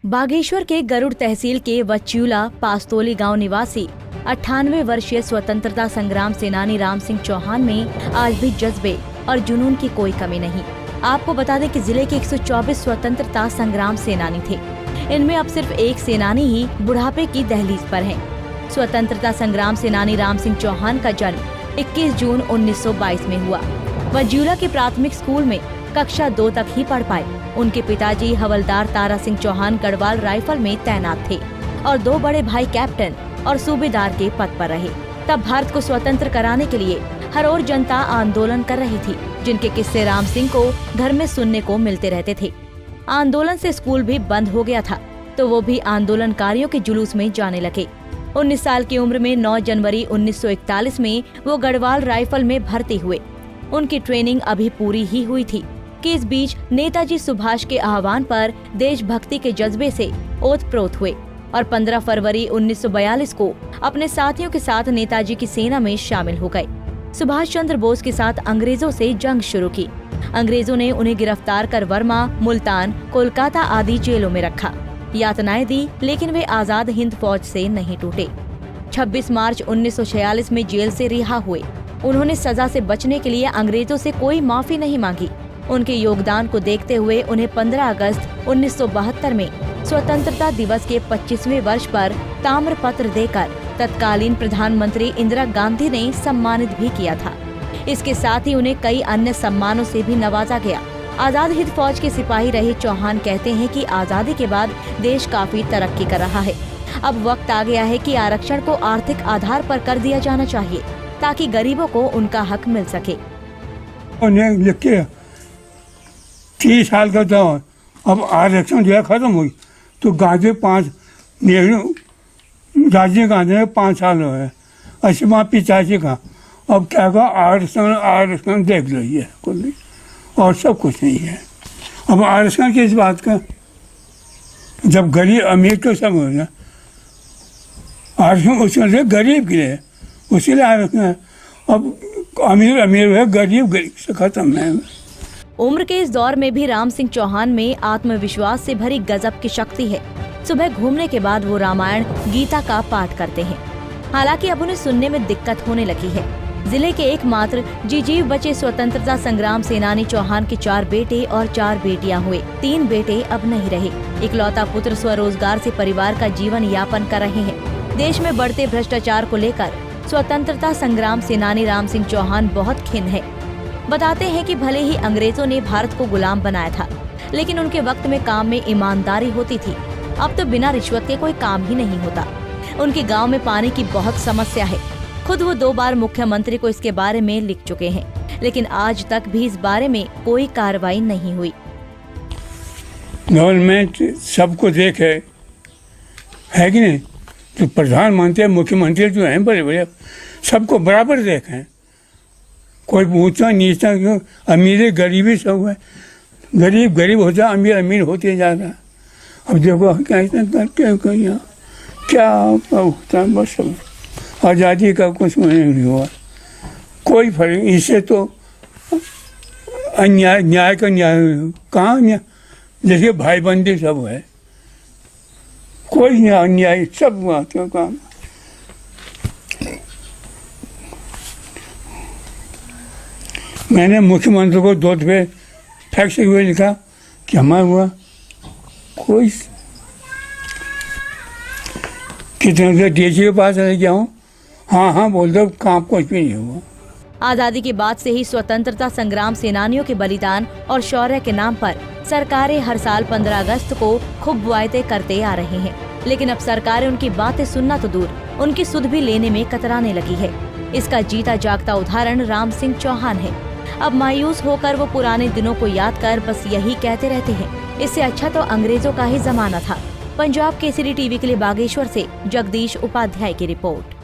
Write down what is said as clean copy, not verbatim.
बागेश्वर के गरुड़ तहसील के वच्यूला पास्तोली गांव निवासी 98 वर्षीय स्वतंत्रता संग्राम सेनानी राम सिंह चौहान में आज भी जज्बे और जुनून की कोई कमी नहीं। आपको बता दें कि जिले के 124 स्वतंत्रता संग्राम सेनानी थे। इनमें अब सिर्फ एक सेनानी ही बुढ़ापे की दहलीज पर है। स्वतंत्रता संग्राम सेनानी राम सिंह चौहान का जन्म 21 जून 1922 में हुआ। वज्यूला के प्राथमिक स्कूल में कक्षा 2 तक ही पढ़ पाए। उनके पिताजी हवलदार तारा सिंह चौहान गढ़वाल राइफल में तैनात थे और 2 बड़े भाई कैप्टन और सूबेदार के पद पर रहे। तब भारत को स्वतंत्र कराने के लिए हर ओर जनता आंदोलन कर रही थी, जिनके किस्से राम सिंह को घर में सुनने को मिलते रहते थे। आंदोलन से स्कूल भी बंद हो गया था, तो वो भी आंदोलनकारियों के जुलूस में जाने लगे। 19 साल की उम्र में 9 जनवरी 1941 में वो गढ़वाल राइफल में भर्ती हुए। उनकी ट्रेनिंग अभी पूरी ही हुई थी कि इस बीच नेताजी सुभाष के आह्वान पर देशभक्ति के जज्बे से ओतप्रोत हुए और 15 फरवरी 1942 को अपने साथियों के साथ नेताजी की सेना में शामिल हो गए। सुभाष चंद्र बोस के साथ अंग्रेजों से जंग शुरू की। अंग्रेजों ने उन्हें गिरफ्तार कर वर्मा, मुल्तान, कोलकाता आदि जेलों में रखा, यातनाएं दी, लेकिन वे आजाद हिंद फौज से नहीं टूटे। 26 मार्च 1946 में जेल से रिहा हुए। उन्होंने सजा से बचने के लिए अंग्रेजों से कोई माफी नहीं मांगी। उनके योगदान को देखते हुए उन्हें 15 अगस्त 1972 में स्वतंत्रता दिवस के 25वें वर्ष पर ताम्रपत्र देकर तत्कालीन प्रधानमंत्री इंदिरा गांधी ने सम्मानित भी किया था। इसके साथ ही उन्हें कई अन्य सम्मानों से भी नवाजा गया। आजाद हिंद फौज के सिपाही रहे चौहान कहते हैं कि आजादी के बाद देश काफी तरक्की कर रहा है। अब वक्त आ गया है कि आरक्षण को आर्थिक आधार पर कर दिया जाना चाहिए, ताकि गरीबों को उनका हक मिल सके। 30 साल का था, अब आरक्षण जो है खत्म हुई, तो गांधी 5 राजीव गांधी ने 5 साल हुए, 80-85 का। अब क्या कहा, आरक्षण देख लीजिए, और सब कुछ नहीं है। अब आरक्षण किस बात का, जब गरीब अमीर को सब हो गया, आरक्षण उसके गरीब के लिए, उसी लिए आरक्षण है। अब अमीर है, गरीब से खत्म है। उम्र के इस दौर में भी राम सिंह चौहान में आत्मविश्वास से भरी गजब की शक्ति है। सुबह घूमने के बाद वो रामायण, गीता का पाठ करते हैं। हालांकि अब उन्हें सुनने में दिक्कत होने लगी है। जिले के एकमात्र जीजीव बचे स्वतंत्रता संग्राम सेनानी चौहान के 4 बेटे और 4 बेटियां हुए। 3 बेटे अब नहीं रहे। इकलौता पुत्र स्वरोजगार से परिवार का जीवन यापन कर रहे हैं। देश में बढ़ते भ्रष्टाचार को लेकर स्वतंत्रता संग्राम सेनानी राम सिंह चौहान बहुत खिन्न है। बताते हैं कि भले ही अंग्रेजों ने भारत को गुलाम बनाया था, लेकिन उनके वक्त में काम में ईमानदारी होती थी। अब तो बिना रिश्वत के कोई काम ही नहीं होता। उनके गांव में पानी की बहुत समस्या है। खुद वो 2 बार मुख्यमंत्री को इसके बारे में लिख चुके हैं, लेकिन आज तक भी इस बारे में कोई कार्रवाई नहीं हुई। गवर्नमेंट सबको देखे है कि नहीं, तो प्रधानमंत्री मुख्यमंत्री जो हैं बड़े बड़े सबको बराबर देखें। कोई ऊंचा नीचा क्यों, अमीर गरीबी सब है। गरीब होता, अमीर होते जा रहा। अब देखो क्या होता है, बस आज़ादी का कुछ नहीं हुआ, कोई फर्क। इससे तो अन्याय, न्याय का न्याय कहाँ, जैसे भाईबंदी सब है, कोई अन्याय सब हुआ तो काम। मैंने मुख्यमंत्री को 2 दफे फैक्स हुए लिखा कि हमारा हुआ कोई, कितने देर डीजी के पास रह गया हूँ, हाँ बोल दो, काम कुछ भी नहीं हुआ। आजादी के बाद से ही स्वतंत्रता संग्राम सेनानियों के बलिदान और शौर्य के नाम पर सरकारें हर साल 15 अगस्त को खूब बुआयतें करते आ रहे हैं, लेकिन अब सरकारें उनकी बातें सुनना तो दूर, उनकी सुध भी लेने में कतराने लगी है। इसका जीता जागता उदाहरण राम सिंह चौहान है। अब मायूस होकर वो पुराने दिनों को याद कर बस यही कहते रहते हैं, इससे अच्छा तो अंग्रेजों का ही जमाना था। पंजाब केसरी टीवी के लिए बागेश्वर से जगदीश उपाध्याय की रिपोर्ट।